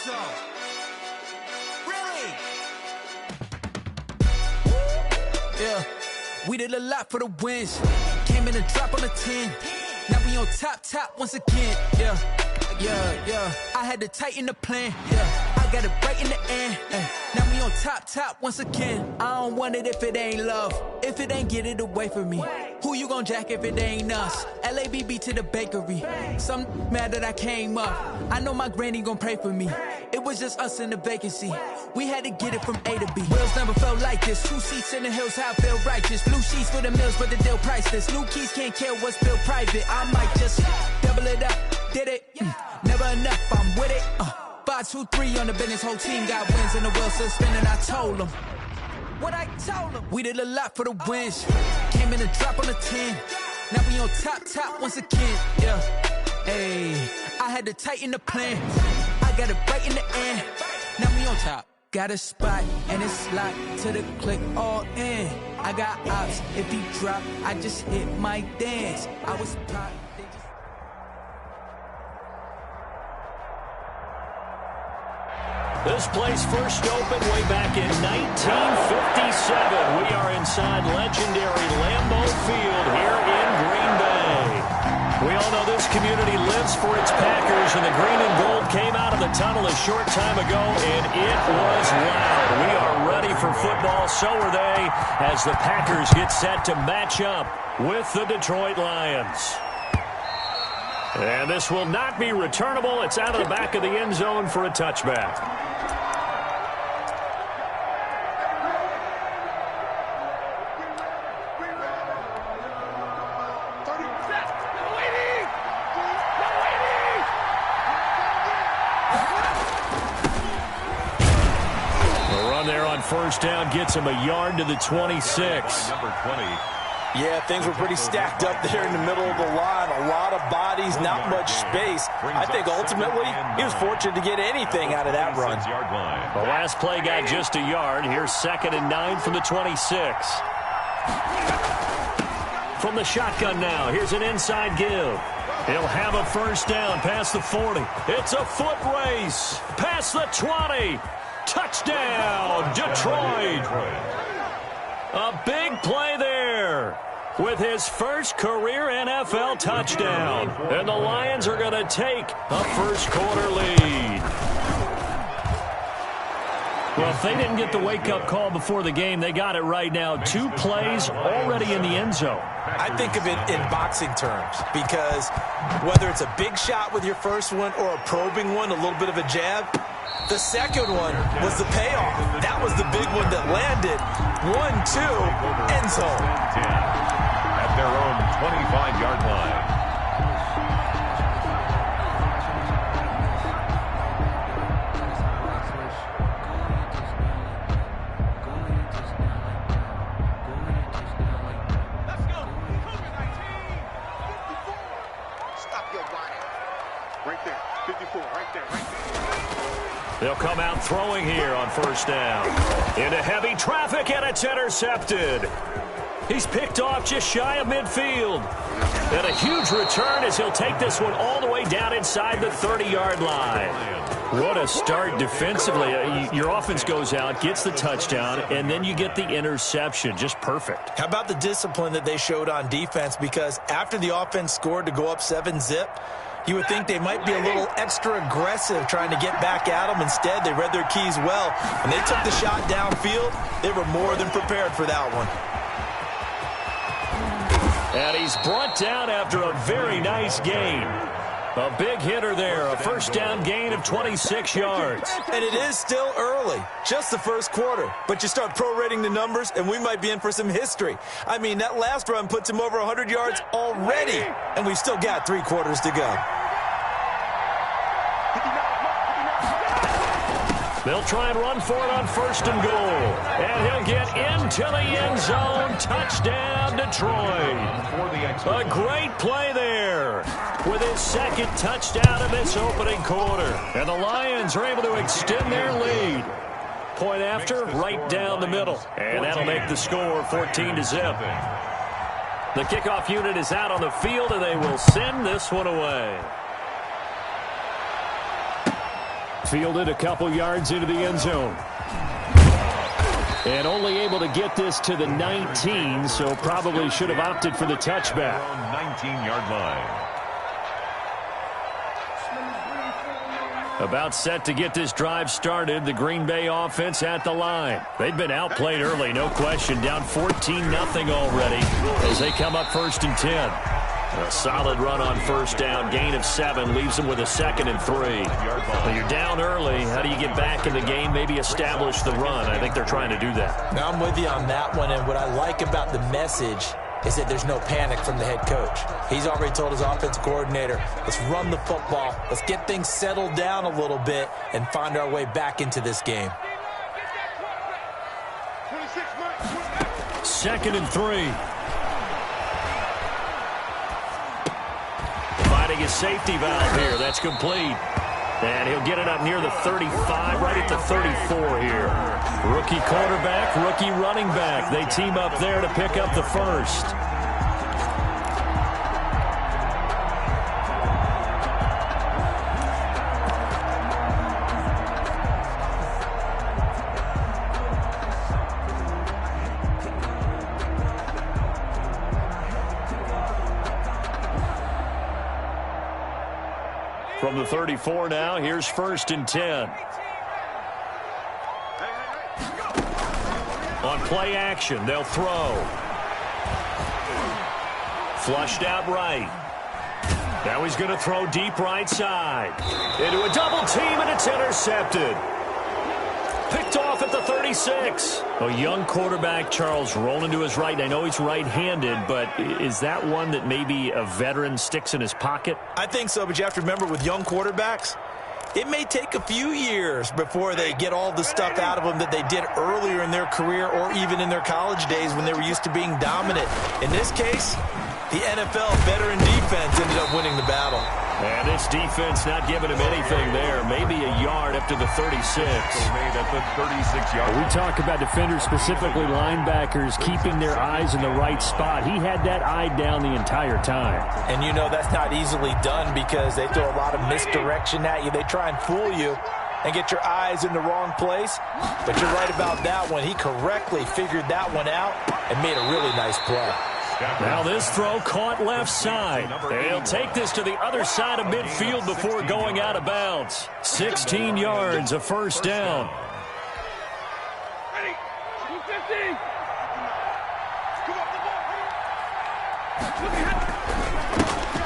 so. Really? Yeah, we did a lot for the wins. Came in a drop on a 10. Now we on top once again. Yeah. I had to tighten the plan. Yeah, I got it right in the end. Now we on top once again. I don't want it if it ain't love. If it ain't, get it away from me. Who you gon' jack if it ain't us? LABB to the bakery. Some mad that I came up. I know my granny gon' pray for me. It was just us in the vacancy. We had to get it from A to B. Wheels never felt like this. 2 seats in the hills, how I feel righteous. Blue sheets for the mills, but the deal priceless. New keys can't kill what's built private. I might just double it up. Did it? Never enough, I'm with it. 5, 2, 3 on the business. Whole team got wins and the wheels still spinning. I told them what I told them. We did a lot for the wins. Came in a drop on a 10. Now we on top once again. Yeah, hey, I had to tighten the plan. I got it right in the end. Now we on top. Got a spot and it's locked to the click all in. I got ops. If he drop, I just hit my dance. I was pop. This place first opened way back in 1957. We are inside legendary Lambeau Field here in Green Bay. We all know this community lives for its Packers, and the green and gold came out of the tunnel a short time ago, and it was loud. We are ready for football, so are they, as the Packers get set to match up with the Detroit Lions. And this will not be returnable. It's out of the back of the end zone for a touchback. First down gets him a yard to the 26. Number 20. Yeah, things were pretty stacked up there in the middle of the line. A lot of bodies, not much space. I think ultimately he was fortunate to get anything out of that run. The last play got just a yard. Here's 2nd and 9 from the 26. From the shotgun now, here's an inside give. He'll have a first down past the 40. It's a foot race past the 20. Touchdown, Detroit. A big play there with his first career NFL touchdown. And the Lions are going to take a first-quarter lead. Well, if they didn't get the wake-up call before the game, they got it right now. 2 plays already in the end zone. I think of it in boxing terms because whether it's a big shot with your first one or a probing one, a little bit of a jab, the second one was the payoff. That was the big one that landed. 1-2, end zone. At their own 25-yard line. Stop your body. Right there. 54, right there. They'll come out throwing here on first down. Into heavy traffic, and it's intercepted. He's picked off just shy of midfield. And a huge return as he'll take this one all the way down inside the 30-yard line. What a start defensively. Your offense goes out, gets the touchdown, and then you get the interception. Just perfect. How about the discipline that they showed on defense? Because after the offense scored to go up 7-zip, you would think they might be a little extra aggressive trying to get back at them. Instead, they read their keys well. When they took the shot downfield, they were more than prepared for that one. And he's brought down after a very nice gain. A big hitter there, a first down gain of 26 yards. And it is still early, just the first quarter. But you start prorating the numbers, and we might be in for some history. I mean, that last run puts him over 100 yards already, and we've still got 3 quarters to go. They'll try and run for it on first and goal. And he'll get into the end zone. Touchdown, Detroit. A great play there with his second touchdown of this opening quarter. And the Lions are able to extend their lead. Point after, right down the middle. And that'll make the score 14-zip. The kickoff unit is out on the field, and they will send this one away. Fielded a couple yards into the end zone. And only able to get this to the 19, so probably should have opted for the touchback. 19-yard line. About set to get this drive started, the Green Bay offense at the line. They've been outplayed early, no question. Down 14-0 already as they come up 1st and 10. A solid run on first down. Gain of 7 leaves them with a 2nd and 3. When you're down early, how do you get back in the game? Maybe establish the run. I think they're trying to do that. Now, I'm with you on that one, and what I like about the message is that there's no panic from the head coach. He's already told his offense coordinator, let's run the football, let's get things settled down a little bit and find our way back into this game. 2nd and 3. Finding his safety valve here. That's complete. And he'll get it up near the 35, right at the 34 here. Rookie quarterback, rookie running back. They team up there to pick up the first. From the 34 now, here's 1st and 10. On play action, they'll throw. Flushed out right. Now he's going to throw deep right side. Into a double team, and it's intercepted. Picked off at the 36. A young quarterback, Charles, rolling to his right. And I know he's right-handed, but is that one that maybe a veteran sticks in his pocket? I think so, but you have to remember with young quarterbacks, it may take a few years before they get all the stuff out of them that they did earlier in their career or even in their college days when they were used to being dominant. In this case, the NFL veteran defense ended up winning the battle. And this defense not giving him anything there. Maybe a yard up to the 36. Made at the 36-yard. We talk about defenders, specifically linebackers, keeping their eyes in the right spot. He had that eye down the entire time. And you know that's not easily done because they throw a lot of misdirection at you. They try and fool you and get your eyes in the wrong place. But you're right about that one. He correctly figured that one out and made a really nice play. Now this throw caught left side. They'll take this to the other side of midfield before going out of bounds. 16 yards, a first down.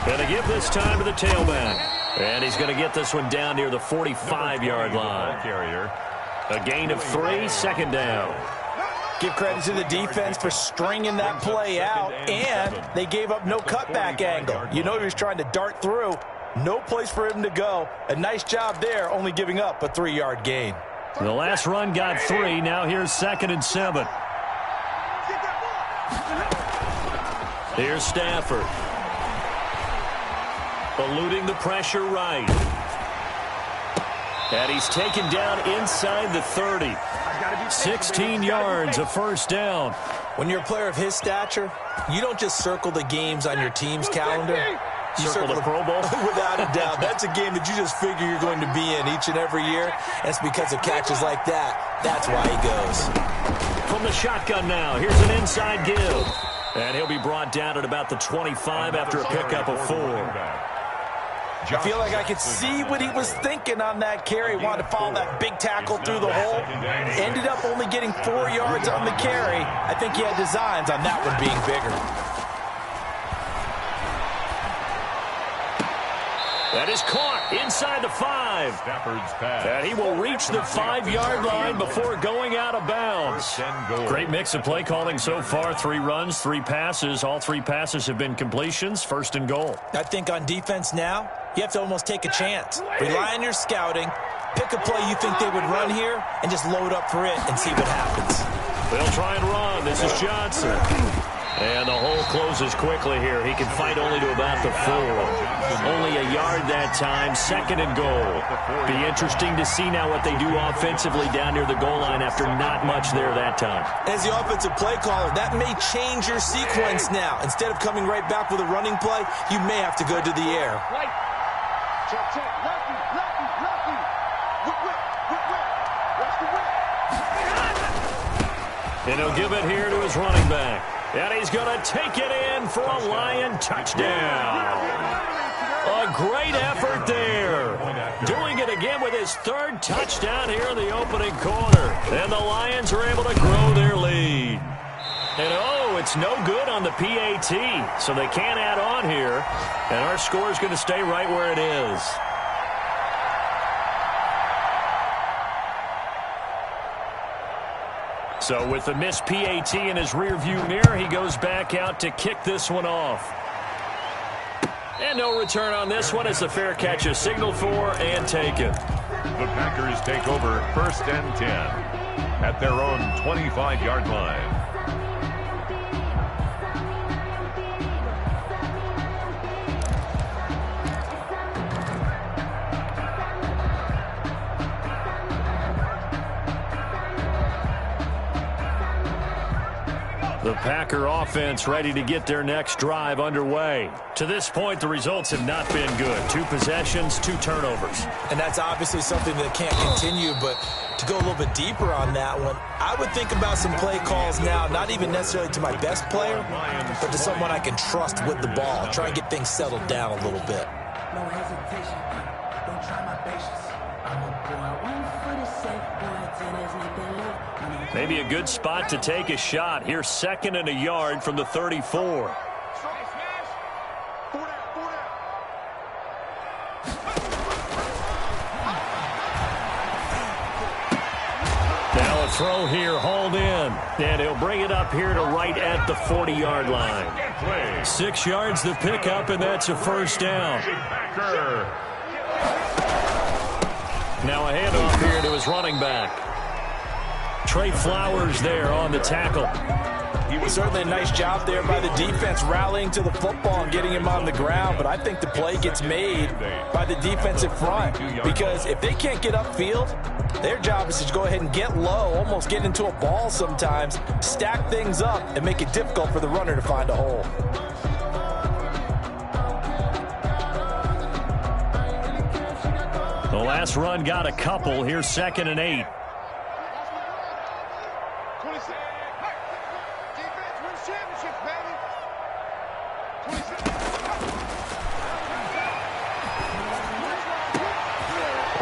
Gonna give this time to the tailback. And he's going to get this one down near the 45-yard line. A gain of 3, 2nd down. Give credit to the defense for stringing that play out, and they gave up no cutback angle. You know he was trying to dart through. No place for him to go. A nice job there, only giving up a 3-yard gain. The last run got 3. Now here's 2nd and 7. Here's Stafford. Eluding the pressure right. And he's taken down inside the 30. 16 yards, a first down. When you're a player of his stature, you don't just circle the games on your team's calendar. You circle the Pro Bowl? Without a doubt. That's a game that you just figure you're going to be in each and every year. And it's because of catches like that. That's why he goes. From the shotgun now, here's an inside give. And he'll be brought down at about the 25 after a pickup of 4. I feel like I could see what he was thinking on that carry. Wanted to follow that big tackle through the hole. Ended up only getting 4 yards on the carry. I think he had designs on that one being bigger. That is caught inside the 5. Stafford's pass. And he will reach the 5-yard line before going out of bounds. Great mix of play calling so far. 3 runs, 3 passes. All 3 passes have been completions. 1st and goal. I think on defense now, you have to almost take a chance. Rely on your scouting. Pick a play you think they would run here and just load up for it and see what happens. They'll try and run. This is Johnson. And the hole closes quickly here. He can fight only to about the 4. Only a yard that time. 2nd and goal. Be interesting to see now what they do offensively down near the goal line after not much there that time. As the offensive play caller, that may change your sequence now. Instead of coming right back with a running play, you may have to go to the air. And he'll give it here to his running back. And he's going to take it in for a Lion touchdown. A great effort there. Doing it again with his third touchdown here in the opening quarter. And the Lions are able to grow their lead. And oh, it's no good on the PAT. So they can't add on here. And our score is going to stay right where it is. So with the missed PAT in his rearview mirror, he goes back out to kick this one off. And no return on this one as the fair catch is signaled for and taken. The Packers take over 1st and 10 at their own 25-yard line. The Packer offense ready to get their next drive underway. To this point, the results have not been good. 2 possessions, 2 turnovers. And that's obviously something that can't continue, but to go a little bit deeper on that one, I would think about some play calls now, not even necessarily to my best player, but to someone I can trust with the ball. Try and get things settled down a little bit. No hesitation. Don't try my patience. I'm a boy. 1 foot is safe. Boy, tennis make that live. Maybe a good spot to take a shot. Here, 2nd and a yard from the 34. Now a throw here, hauled in. And he'll bring it up here to right at the 40-yard line. 6 yards the pickup, and that's a first down. Now a handoff here to his running back. Trey Flowers there on the tackle. Certainly a nice job there by the defense rallying to the football and getting him on the ground, but I think the play gets made by the defensive front because if they can't get upfield, their job is to go ahead and get low, almost get into a ball sometimes, stack things up, and make it difficult for the runner to find a hole. The last run got a couple. Here's 2nd and 8.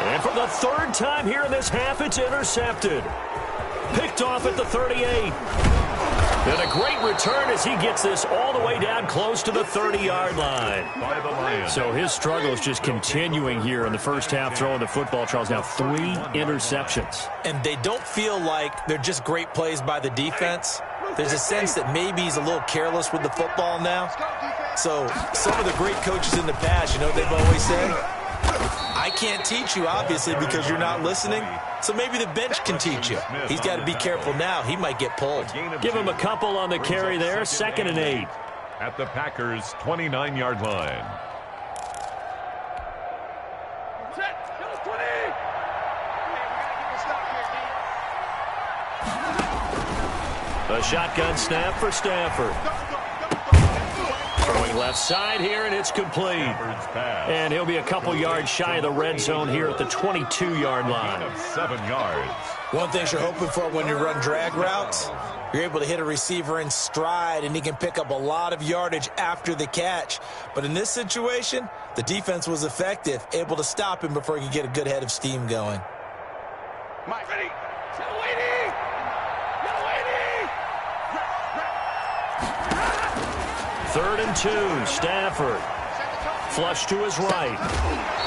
And for the 3rd time here in this half, it's intercepted. Picked off at the 38. And a great return as he gets this all the way down close to the 30-yard line. So his struggle is just continuing here in the first half, throwing the football. Charles, now 3 interceptions. And they don't feel like they're just great plays by the defense. There's a sense that maybe he's a little careless with the football now. So some of the great coaches in the past, you know what they've always said? I can't teach you, obviously, because you're not listening. So maybe the bench can teach you. He's got to be careful now. He might get pulled. Give him a couple on the carry there. 2nd and 8. At the Packers' 29-yard line. A shotgun snap for Stafford. Throwing left side here, and it's complete. And he'll be a couple yards shy of the red zone here at the 22-yard line. 7 yards. One thing you're hoping for when you run drag routes, you're able to hit a receiver in stride, and he can pick up a lot of yardage after the catch. But in this situation, the defense was effective, able to stop him before he could get a good head of steam going. Mike, ready? 3rd and 2, Stafford. Flush to his right.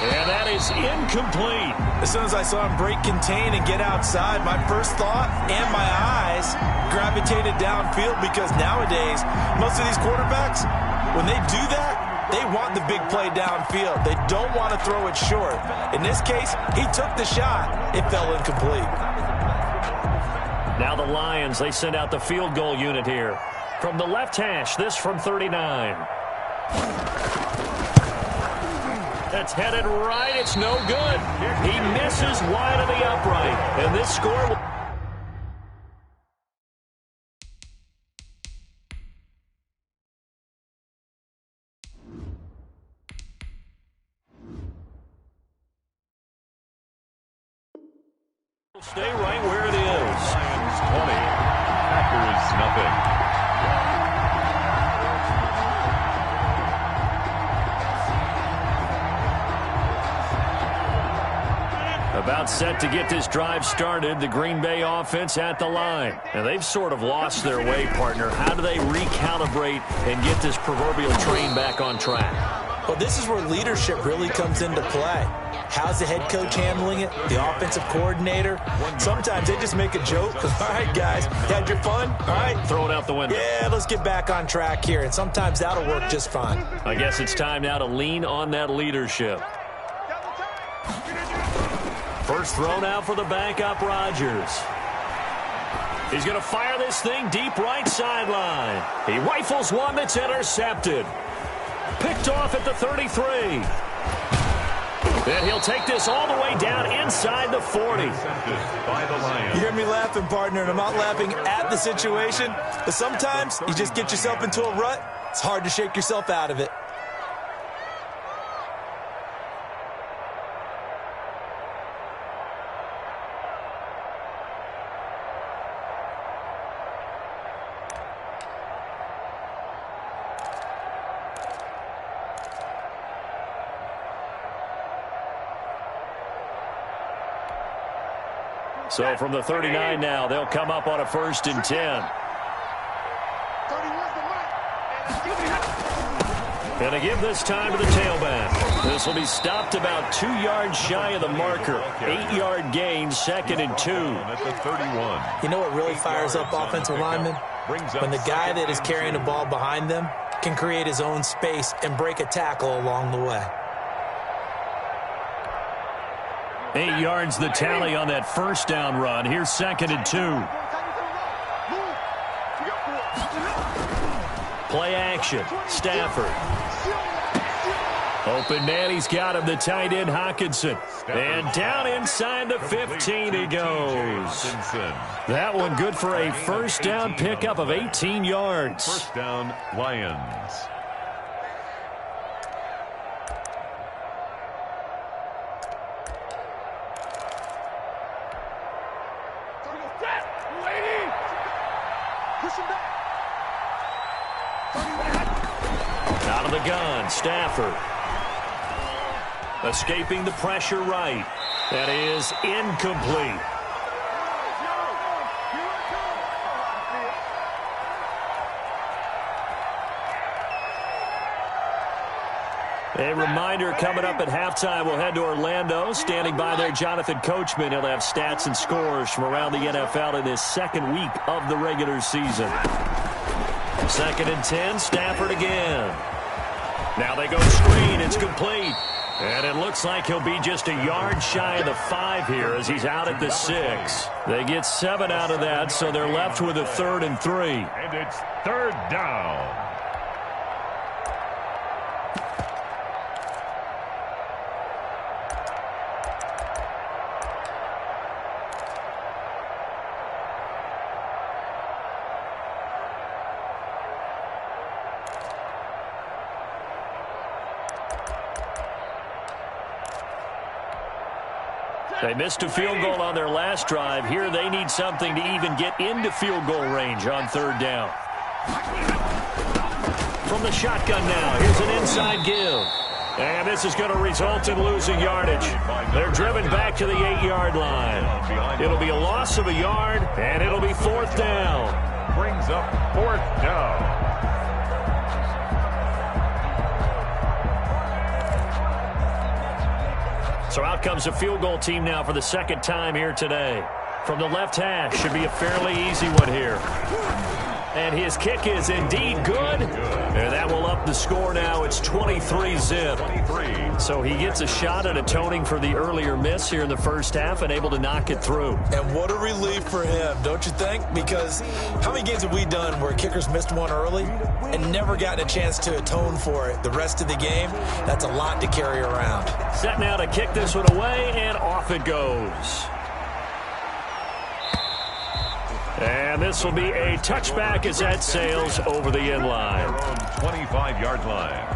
And that is incomplete. As soon as I saw him break contain and get outside, my first thought and my eyes gravitated downfield because nowadays, most of these quarterbacks, when they do that, they want the big play downfield. They don't want to throw it short. In this case, he took the shot. It fell incomplete. Now the Lions, they send out the field goal unit here. From the left hash, this from 39. That's headed right. It's no good. He misses wide of the upright. And this score will... stay right where it is. Lions 20, Packers About set to get this drive started, the Green Bay offense at the line. And they've sort of lost their way, partner. How do they recalibrate and get this proverbial train back on track? Well, this is where leadership really comes into play. How's the head coach handling it? The offensive coordinator? Sometimes they just make a joke. All right, guys, had your fun? All right. Throw it out the window. Yeah, let's get back on track here. And sometimes that'll work just fine. I guess it's time now to lean on that leadership. First throw now for the backup, Rodgers. He's going to fire this thing deep right sideline. He rifles one that's intercepted. Picked off at the 33. And he'll take this all the way down inside the 40. You hear me laughing, partner, and I'm not laughing at the situation. But sometimes you just get yourself into a rut. It's hard to shake yourself out of it. So from the 39 now, they'll come up on a 1st and 10. And to give this time to the tailback. This will be stopped about 2 yards shy of the marker. 8-yard gain, 2nd and 2. You know what really fires up offensive linemen? When the guy that is carrying the ball behind them can create his own space and break a tackle along the way. 8 yards the tally on that first down run. Here's 2nd and 2. Play action. Stafford. Open man. He's got him. The tight end, Hockenson. And down inside the 15 he goes. That one good for a first down pickup of 18 yards. First down, Lions. Out of the gun, Stafford. Escaping the pressure right. That is incomplete. A reminder coming up at halftime, we'll head to Orlando. Standing by there, Jonathan Coachman. He'll have stats and scores from around the NFL in his 2nd week of the regular season. 2nd and 10, Stafford again. Now they go screen. It's complete. And it looks like he'll be just a yard shy of the 5 here as he's out at the 6. They get 7 out of that, so they're left with a 3rd and 3. And it's 3rd down. They missed a field goal on their last drive. Here they need something to even get into field goal range on 3rd down. From the shotgun now, here's an inside give. And this is going to result in losing yardage. They're driven back to the 8-yard line. It'll be a loss of a yard, and it'll be 4th down. Brings up 4th down. So out comes a field goal team now for the 2nd time here today. From the left hash, should be a fairly easy one here. And his kick is indeed good. And that will up the score now. It's 23-zip. So he gets a shot at atoning for the earlier miss here in the first half and able to knock it through. And what a relief for him, don't you think? Because how many games have we done where kickers missed one early and never gotten a chance to atone for it the rest of the game? That's a lot to carry around. Set now to kick this one away, and off it goes. And this will be a touchback as that sails over the end line. 25-yard line.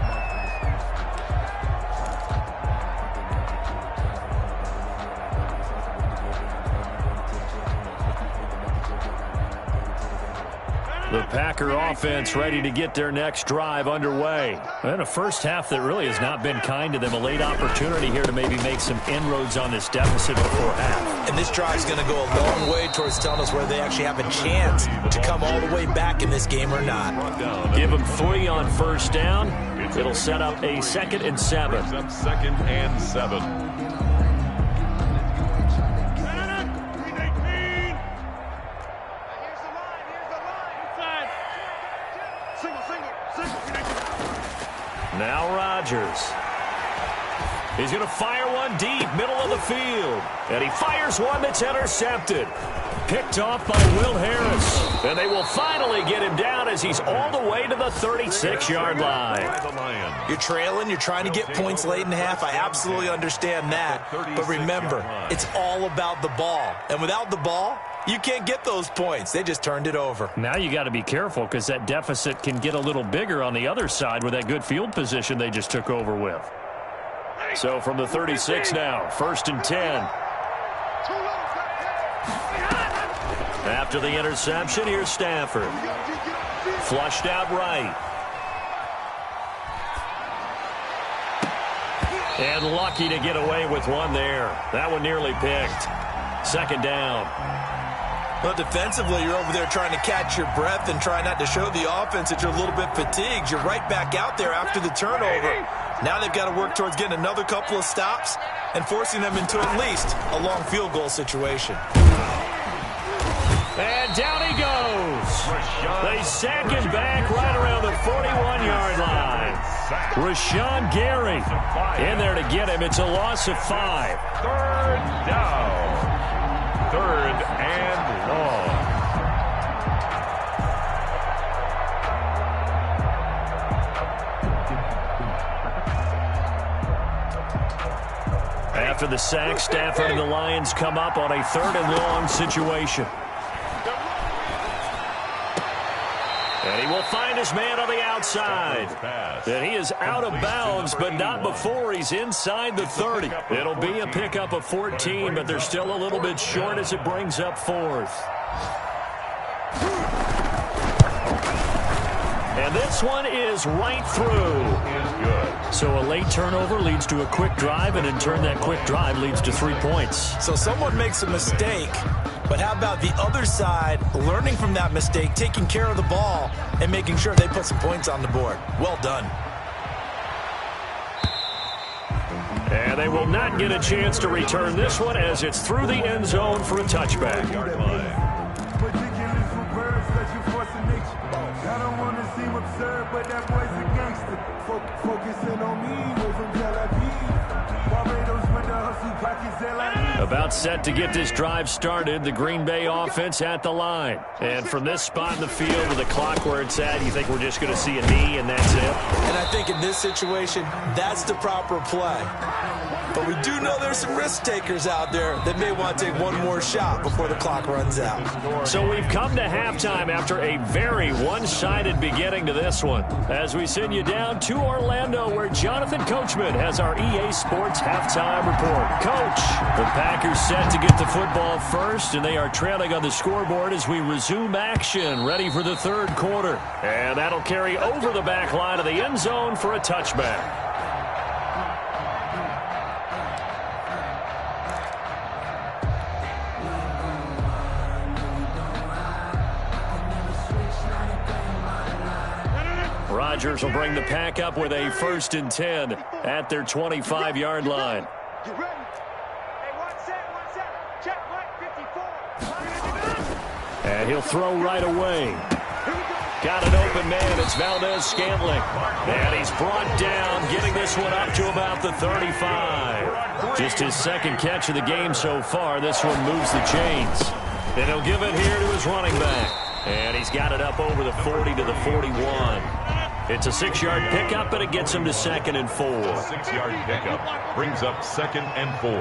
The Packer offense ready to get their next drive underway. And a first half that really has not been kind to them. A late opportunity here to maybe make some inroads on this deficit before half. And this drive's going to go a long way towards telling us whether they actually have a chance to come all the way back in this game or not. Give them 3 on first down. It'll set up a 2nd and 7. Second and 7. Now Rodgers. He's going to fire one deep, middle of the field. And he fires one that's intercepted. Picked off by Will Harris. And they will finally get him down as he's all the way to the 36-yard line. You're trailing. You're trying to get points late in half. I absolutely understand that. But remember, it's all about the ball. And without the ball, you can't get those points. They just turned it over. Now you got to be careful because that deficit can get a little bigger on the other side with that good field position they just took over with. So from the 36 now, 1st and 10. After the interception, here's Stafford. Flushed out right. And lucky to get away with one there. That one nearly picked. 2nd down. Well, defensively, you're over there trying to catch your breath and try not to show the offense that you're a little bit fatigued. You're right back out there after the turnover. Now they've got to work towards getting another couple of stops and forcing them into at least a long field goal situation. And down he goes. They sack him back right around the 41-yard line. Rashawn Gary in there to get him. It's a loss of 5. 3rd down. 3rd and long. After the sack, Stafford and the Lions come up on a 3rd and long situation. And he will find his man on the outside. And he is out of bounds, but not before he's inside the 30. It'll be a pickup of 14, but they're still a little bit short as it brings up 4th. And this one is right through. So a late turnover leads to a quick drive, and in turn that quick drive leads to 3 points. So someone makes a mistake, but how about the other side learning from that mistake, taking care of the ball, and making sure they put some points on the board? Well done. And they will not get a chance to return this one as it's through the end zone for a touchback. I don't want to seem absurd, but that boy's a gangster. Focusing on me, way from Tel Aviv. Barbados with the hustle, pockets About set to get this drive started, the Green Bay offense at the line. And from this spot in the field with the clock where it's at, you think we're just going to see a knee and that's it? And I think in this situation, that's the proper play. But we do know there's some risk takers out there that may want to take one more shot before the clock runs out. So we've come to halftime after a very one-sided beginning to this one. As we send you down to Orlando, where Jonathan Coachman has our EA Sports halftime report. Coach, the Packers set to get the football first, and they are trailing on the scoreboard as we resume action, ready for the third quarter. And that'll carry over the back line of the end zone for a touchback. Rodgers will bring the pack up with a 1st and 10 at their 25-yard line. You ready? Hey, one set. Check, Mike, 54. And he'll throw right away. Got an open man. It's Valdez-Scantling. And he's brought down, getting this one up to about the 35. Just his second catch of the game so far. This one moves the chains. And he'll give it here to his running back. And he's got it up over the 40 to the 41. It's a 6-yard pickup, and it gets him to 2nd and 4. 6-yard pickup brings up 2nd and 4.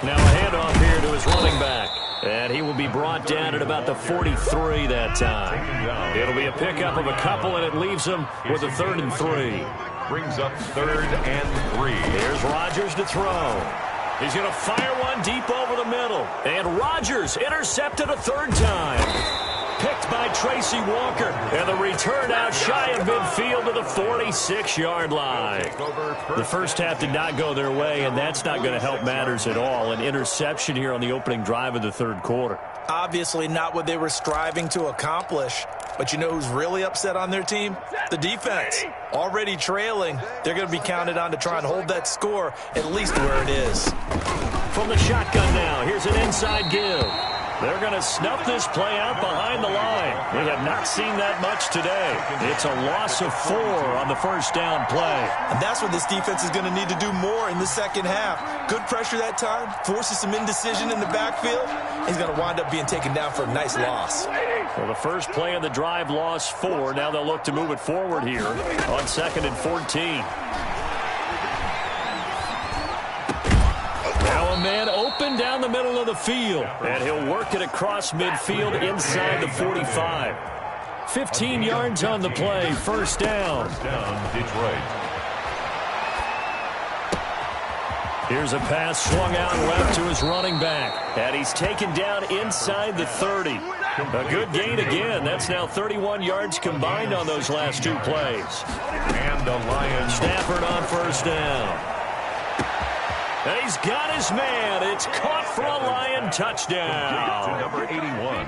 Now a handoff here to his running back. And he will be brought down at about the 43 that time. It'll be a pickup of a couple, and it leaves him with a 3rd and 3. Brings up 3rd and 3. Here's Rodgers to throw. He's going to fire one deep over the middle. And Rodgers intercepted a third time. Picked by Tracy Walker. And the return out shy of midfield to the 46-yard line. The first half did not go their way, and that's not going to help matters at all. An interception here on the opening drive of the third quarter. Obviously not what they were striving to accomplish. But you know who's really upset on their team? The defense. Already trailing. They're going to be counted on to try and hold that score at least where it is. From the shotgun now, here's an inside give. They're going to snuff this play out behind the line. We have not seen that much today. It's a loss of 4 on the first down play. And that's what this defense is going to need to do more in the second half. Good pressure that time, forces some indecision in the backfield. He's going to wind up being taken down for a nice loss. Well, the first play of the drive lost 4. Now they'll look to move it forward here on 2nd and 14. Now a man open down the middle of the field, and he'll work it across midfield inside the 45. 15 yards on the play, first down. First down, Detroit. Here's a pass swung out left to his running back, and he's taken down inside the 30. A good gain again. That's now 31 yards combined on those last 2 plays. And the Lions. Stafford on first down. And he's got his man. It's caught for a Lion touchdown. To number 81.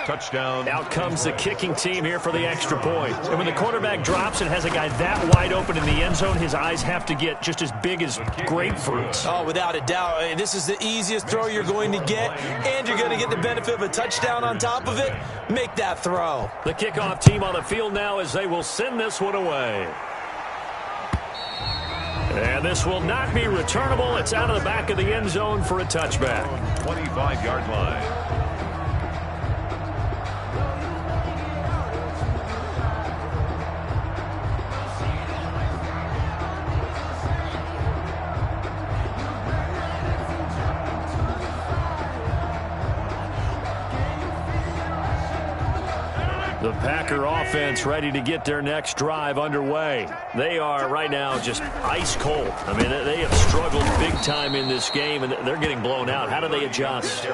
Touchdown. Out comes the kicking team here for the extra point. And when the quarterback drops and has a guy that wide open in the end zone, his eyes have to get just as big as grapefruits. Oh, without a doubt. I mean, this is the easiest throw you're going to get, and you're going to get the benefit of a touchdown on top of it. Make that throw. The kickoff team on the field now as they will send this one away. And this will not be returnable. It's out of the back of the end zone for a touchback. 25-yard line. The Packer offense ready to get their next drive underway. They are right now just ice cold. I mean, they have struggled big time in this game, and they're getting blown out. How do they adjust?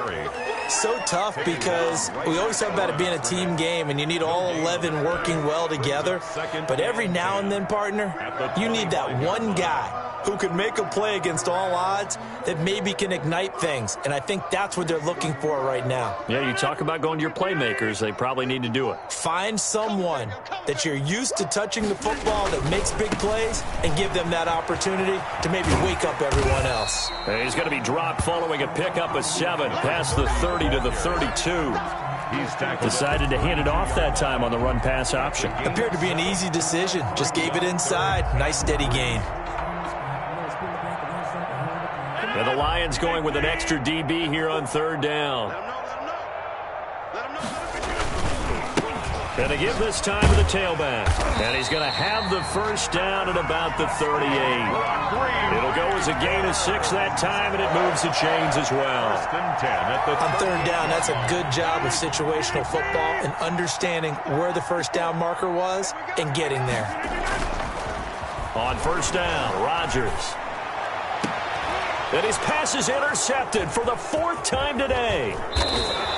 So tough because we always talk about it being a team game, and you need all 11 working well together. But every now and then, partner, you need that one guy who can make a play against all odds that maybe can ignite things. And I think that's what they're looking for right now. Yeah, you talk about going to your playmakers. They probably need to do it. Find someone that you're used to touching the football that makes big plays and give them that opportunity to maybe wake up everyone else. And he's going to be dropped following a pickup of 7 past the 30 to the 32. He's decided to hand it off that time on the run-pass option. Appeared to be an easy decision. Just gave it inside. Nice steady gain. And the Lions going with an extra DB here on third down. And they give this time to the tailback. And he's going to have the first down at about the 38. It'll go as a gain of 6 that time, and it moves the chains as well. On third down, that's a good job of situational football and understanding where the first down marker was and getting there. On first down, Rodgers. And his pass is intercepted for the 4th time today.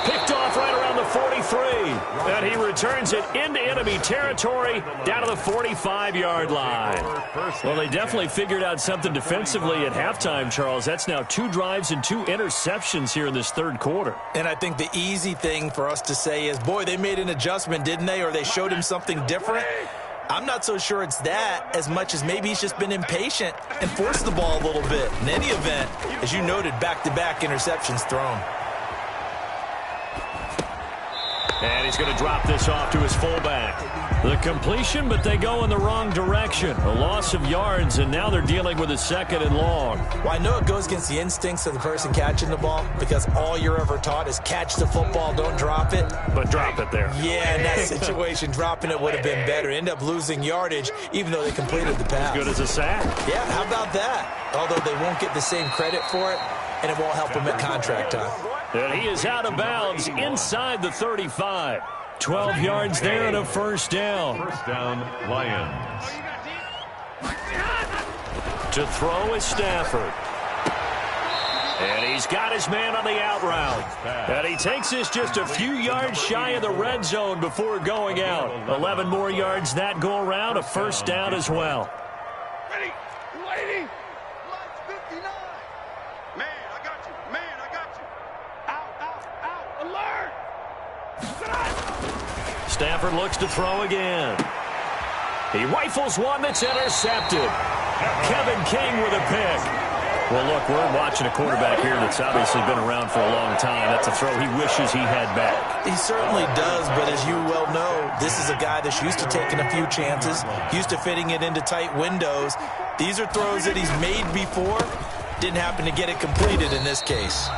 Picked off right around the 43. And he returns it into enemy territory down to the 45-yard line. Well, they definitely figured out something defensively at halftime, Charles. That's now 2 drives and 2 interceptions here in this third quarter. And I think the easy thing for us to say is, boy, they made an adjustment, didn't they? Or they showed him something different. I'm not so sure it's that as much as maybe he's just been impatient and forced the ball a little bit. In any event, as you noted, back-to-back interceptions thrown. And he's going to drop this off to his fullback. The completion, but they go in the wrong direction. A loss of yards, and now they're dealing with a 2nd and long. Well, I know it goes against the instincts of the person catching the ball because all you're ever taught is catch the football, don't drop it. But drop it there. Yeah, in that situation, dropping it would have been better. End up losing yardage, even though they completed the pass. As good as a sack. Yeah, how about that? Although they won't get the same credit for it, and it won't help them at contract time. And he is out of bounds inside the 35. 12 yards there and a first down. First down, Lions. To throw is Stafford. And he's got his man on the out route. And he takes this just a few yards shy of the red zone before going out. 11 more yards that go around, a first down as well. Ready, waiting. Lights 59. Man, I got you. Man, I got you. Out, alert. Stafford looks to throw again. He rifles one that's intercepted. Kevin King with a pick. Well, look, we're watching a quarterback here that's obviously been around for a long time. That's a throw he wishes he had back. He certainly does, but as you well know, this is a guy that's used to taking a few chances, used to fitting it into tight windows. These are throws that he's made before. Didn't happen to get it completed in this case.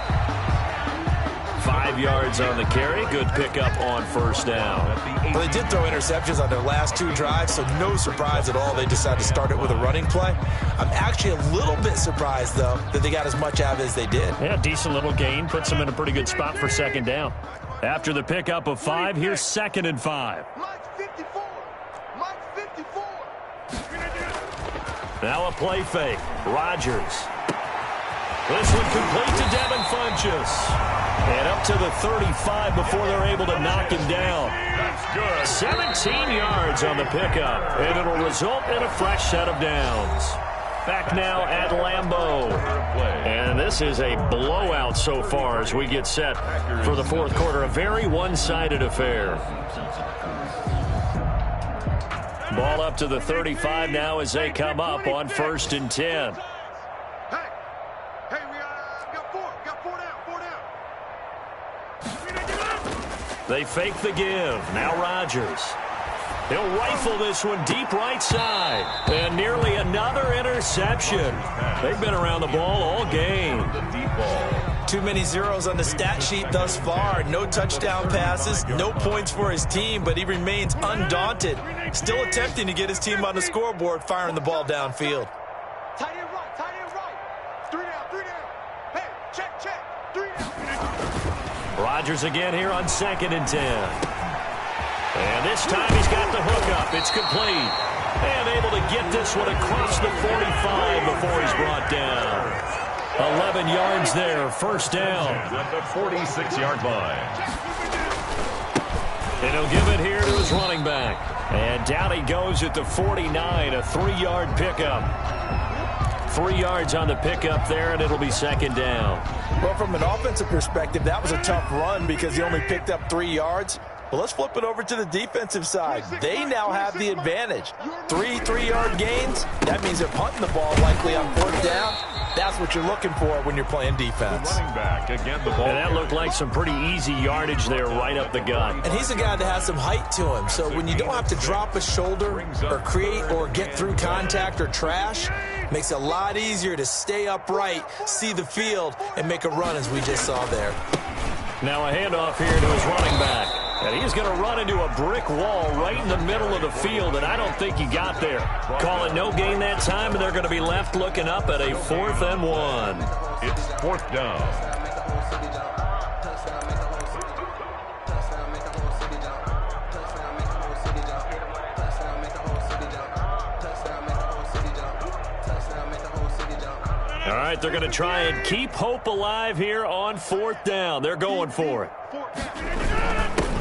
5 yards on the carry. Good pickup on first down. Well, they did throw interceptions on their last 2 drives, so no surprise at all they decided to start it with a running play. I'm actually a little bit surprised, though, that they got as much out of it as they did. Yeah, decent little gain. Puts them in a pretty good spot for second down. After the pickup of 5, here's 2nd and 5. Lights 54. Lights 54. Now a play fake. Rodgers. This one complete to Devin Funchess. And up to the 35 before they're able to knock him down. That's good. 17 yards on the pickup. And it'll result in a fresh set of downs. Back now at Lambeau. And this is a blowout so far as we get set for the fourth quarter. A very one-sided affair. Ball up to the 35 now as they come up on 1st and 10. Hey, we got 4. Got 4 down. 4 down. They fake the give. Now Rodgers. He'll rifle this one deep right side. And nearly another interception. They've been around the ball all game. Too many zeros on the stat sheet thus far. No touchdown passes, no points for his team, but he remains undaunted. Still attempting to get his team on the scoreboard, firing the ball downfield. Tight end right. 3 down. Hey, check. 3 down. Rodgers again here on 2nd and 10. And this time he's got the hookup. It's complete. And able to get this one across the 45 before he's brought down. 11 yards there, first down. At the 46-yard line. And he'll give it here to his running back. And down he goes at the 49, a 3-yard pickup. 3 yards on the pickup there, and it'll be second down. Well, from an offensive perspective, that was a tough run because he only picked up 3 yards. Well, let's flip it over to the defensive side. They now have the advantage. 3 3-yard gains. That means they're punting the ball likely on 4th down. That's what you're looking for when you're playing defense. Running back, again, the ball. And that looked like some pretty easy yardage there right up the gut. And he's a guy that has some height to him. So when you don't have to drop a shoulder or create or get through contact or trash, makes it a lot easier to stay upright, see the field, and make a run as we just saw there. Now a handoff here to his running back. And he's going to run into a brick wall right in the middle of the field, and I don't think he got there. Call it no gain that time, and they're going to be left looking up at a 4th and 1. It's 4th down. All right, they're going to try and keep hope alive here on 4th down. They're going for it.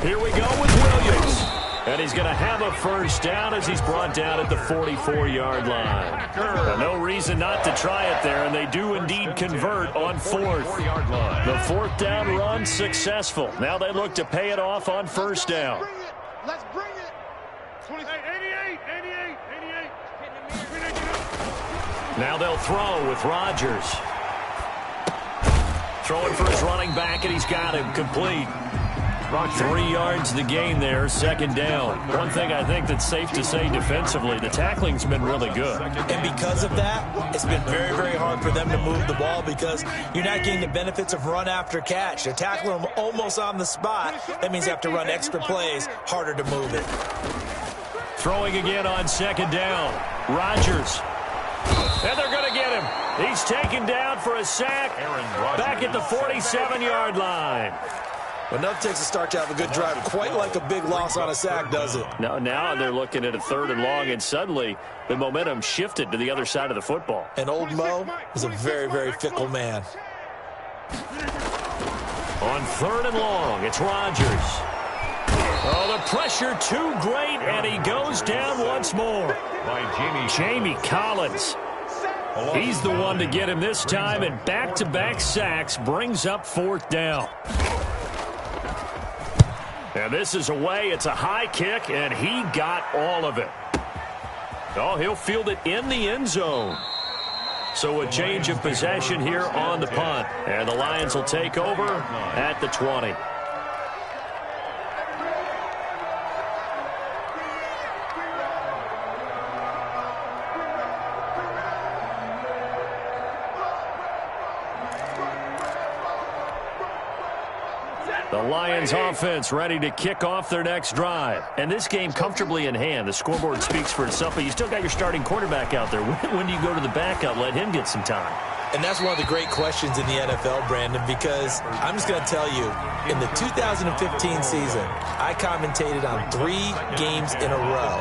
Here we go with Williams. And he's going to have a first down as he's brought down at the 44-yard line. No reason not to try it there, and they do indeed convert on 4th. The 4th down run successful. Now they look to pay it off on first down. Let's bring it. 88. Now they'll throw with Rodgers. Throwing for his running back, and he's got him complete. 3 yards the gain there, second down. One thing I think that's safe to say defensively, the tackling's been really good. And because of that, it's been very, very hard for them to move the ball because you're not getting the benefits of run after catch. They're tackling them almost on the spot. That means you have to run extra plays, harder to move it. Throwing again on second down. Rodgers. And they're going to get him. He's taken down for a sack back at the 47-yard line. Well, enough takes a start to have a good drive. Quite like a big loss on a sack, does it? Now they're looking at a 3rd and long, and suddenly the momentum shifted to the other side of the football. And old Mo is a very, very fickle man. On 3rd and long, it's Rodgers. Oh, the pressure too great, and he goes down once more. By Jamie Collins. He's the one to get him this time, and back-to-back sacks brings up 4th down. And this is away. It's a high kick, and he got all of it. Oh, he'll field it in the end zone. So a change of possession here on the punt. And the Lions will take over at the 20. The Lions offense ready to kick off their next drive. And this game comfortably in hand. The scoreboard speaks for itself, but you still got your starting quarterback out there. When do you go to the backup? Let him get some time. And that's one of the great questions in the NFL, Brandon, because I'm just going to tell you, in the 2015 season, I commentated on 3 games in a row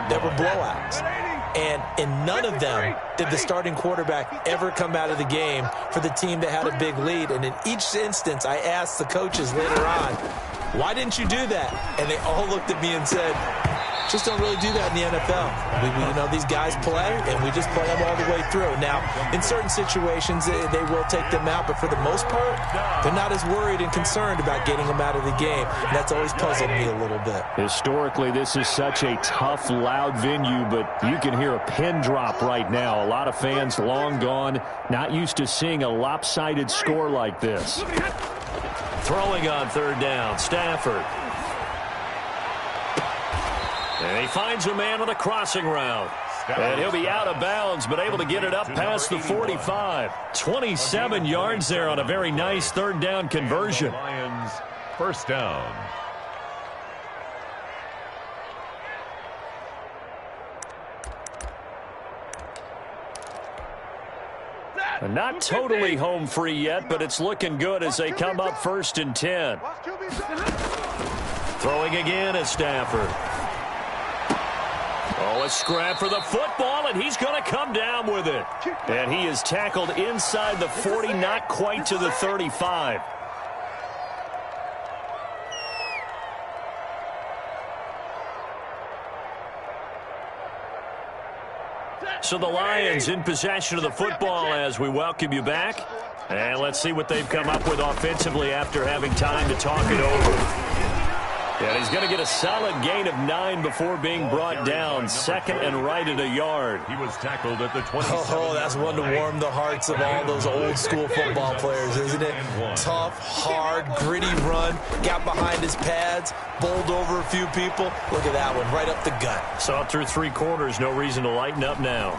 that were blowouts. And in none of them did the starting quarterback ever come out of the game for the team that had a big lead. And in each instance, I asked the coaches later on, why didn't you do that? And they all looked at me and said, just don't really do that in the NFL. You know, these guys play, and we just play them all the way through. Now, in certain situations, they will take them out, but for the most part, they're not as worried and concerned about getting them out of the game. And that's always puzzled me a little bit. Historically, this is such a tough, loud venue, but you can hear a pin drop right now. A lot of fans long gone, not used to seeing a lopsided score like this. Throwing on 3rd down, Stafford. And he finds a man on a crossing route. And he'll be out of bounds, but able to get it up past the 45. 27 yards there on a very nice 3rd down conversion. Lions, 1st down. And not totally home free yet, but it's looking good as they come up 1st and 10. Throwing again is Stafford. Oh, a scrap for the football, and he's going to come down with it. And he is tackled inside the 40, not quite to the 35. So the Lions in possession of the football as we welcome you back. And let's see what they've come up with offensively after having time to talk it over. And he's going to get a solid gain of 9 before being brought down. 2nd and right at a yard. He was tackled at the 20. Oh, that's one to warm the hearts of all those old school football players, isn't it? Tough, hard, gritty run. Got behind his pads, bowled over a few people. Look at that one, right up the gut. Saw it through 3 quarters. No reason to lighten up now.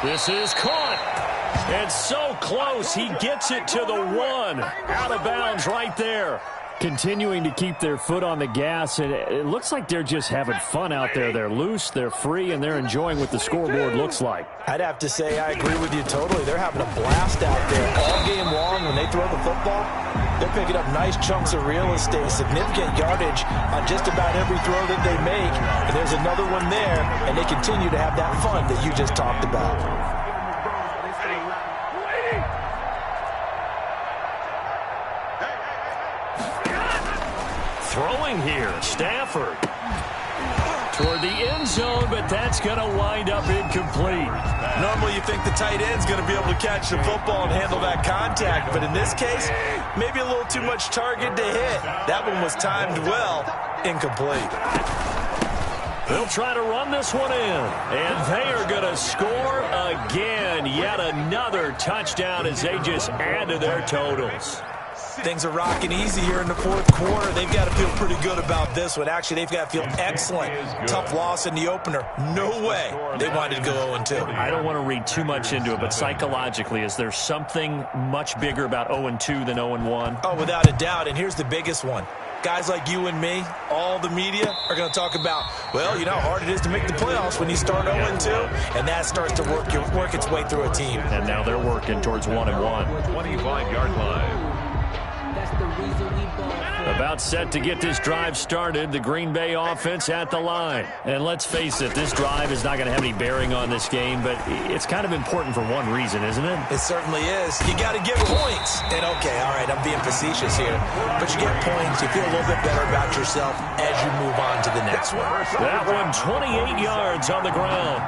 This is caught. And so close. He gets it to the 1. Out of bounds right there. Continuing to keep their foot on the gas, and it looks like they're just having fun out there. They're loose, they're free, and they're enjoying what the scoreboard looks like. I'd have to say I agree with you totally. They're having a blast out there all game long. When they throw the football, they're picking up nice chunks of real estate, significant yardage on just about every throw that they make. And there's another one there, and they continue to have that fun that you just talked about. Throwing here, Stafford. Toward the end zone, but that's going to wind up incomplete. Normally you think the tight end's going to be able to catch the football and handle that contact, but in this case, maybe a little too much target to hit. That one was timed well, incomplete. They'll try to run this one in, and they are going to score again. Yet another touchdown as they just add to their totals. Things are rocking easy here in the 4th quarter. They've got to feel pretty good about this one. Actually, they've got to feel excellent. Tough loss in the opener. No way they wanted to go 0-2. I don't want to read too much into it, but psychologically, is there something much bigger about 0-2 than 0-1? Oh, without a doubt, and here's the biggest one. Guys like you and me, all the media, are going to talk about, well, you know how hard it is to make the playoffs when you start 0-2, and that starts to work its way through a team. And now they're working towards 1-1. 25-yard line. That's the About set to get this drive started, the Green Bay offense at the line. And let's face it, this drive is not going to have any bearing on this game, but it's kind of important for one reason, isn't it? It certainly is. You got to get points. And okay, all right, I'm being facetious here, but you get points, you feel a little bit better about yourself as you move on to the next one. That one 28 yards on the ground.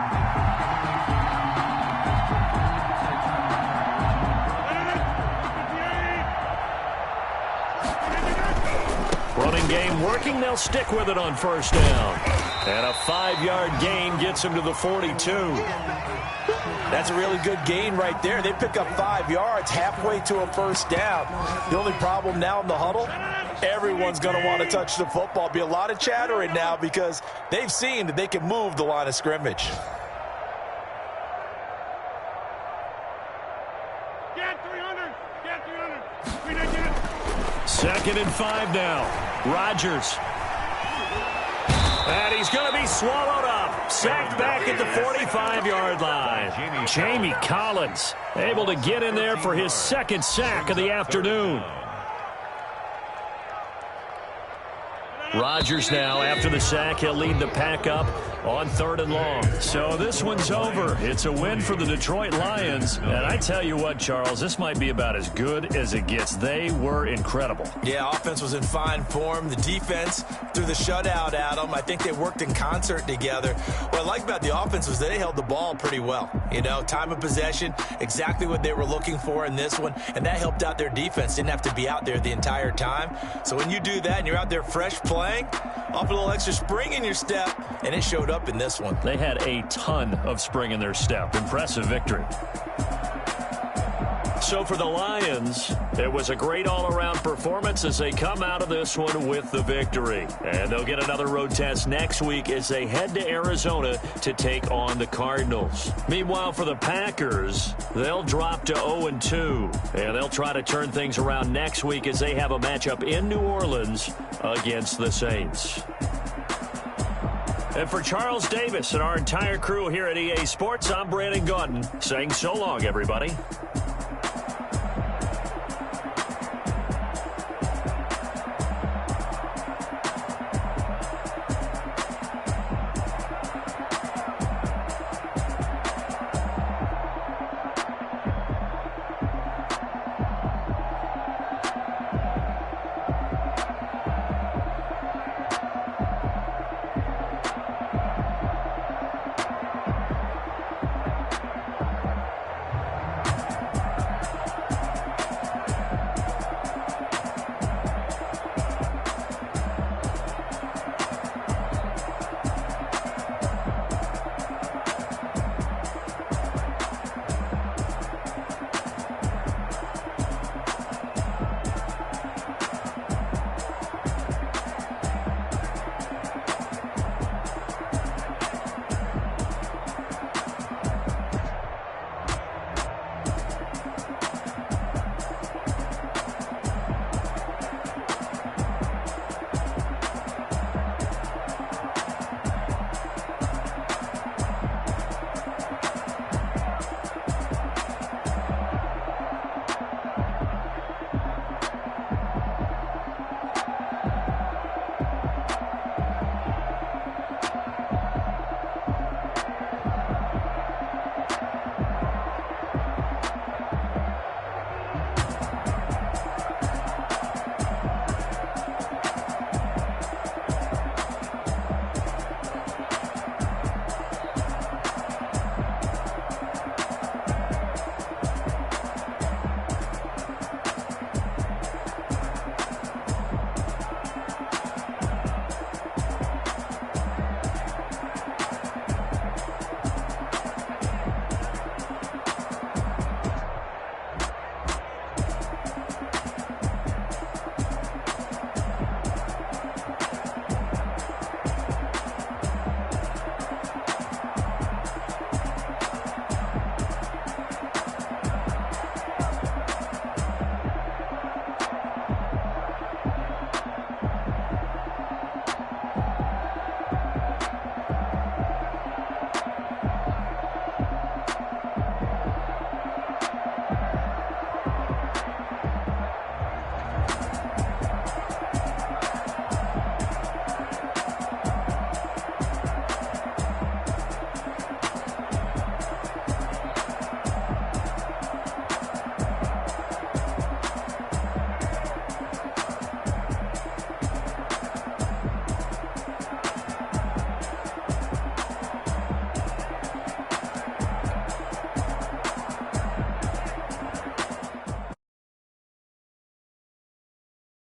Running game working. They'll stick with it on first down. And a 5-yard gain gets him to the 42. That's a really good gain right there. They pick up 5 yards halfway to a first down. The only problem now in the huddle, everyone's going to want to touch the football. Be a lot of chattering now because they've seen that they can move the line of scrimmage. Get 300. Get 300. 2nd and 5 now. Rodgers. And he's going to be swallowed up. Sacked back at the 45-yard line. Jamie Collins able to get in there for his 2nd sack of the afternoon. Rodgers now, after the sack, he'll lead the pack up on 3rd and long. So this one's over. It's a win for the Detroit Lions. And I tell you what, Charles, this might be about as good as it gets. They were incredible. Yeah, offense was in fine form. The defense threw the shutout at them. I think they worked in concert together. What I like about the offense was they held the ball pretty well. You know, time of possession, exactly what they were looking for in this one. And that helped out their defense. Didn't have to be out there the entire time. So when you do that and you're out there fresh playing, off a little extra spring in your step, and it showed up in this one. They had a ton of spring in their step. Impressive victory. So for the Lions, it was a great all-around performance as they come out of this one with the victory. And they'll get another road test next week as they head to Arizona to take on the Cardinals. Meanwhile, for the Packers, they'll drop to 0-2. And they'll try to turn things around next week as they have a matchup in New Orleans against the Saints. And for Charles Davis and our entire crew here at EA Sports, I'm Brandon Gaudin saying so long, everybody.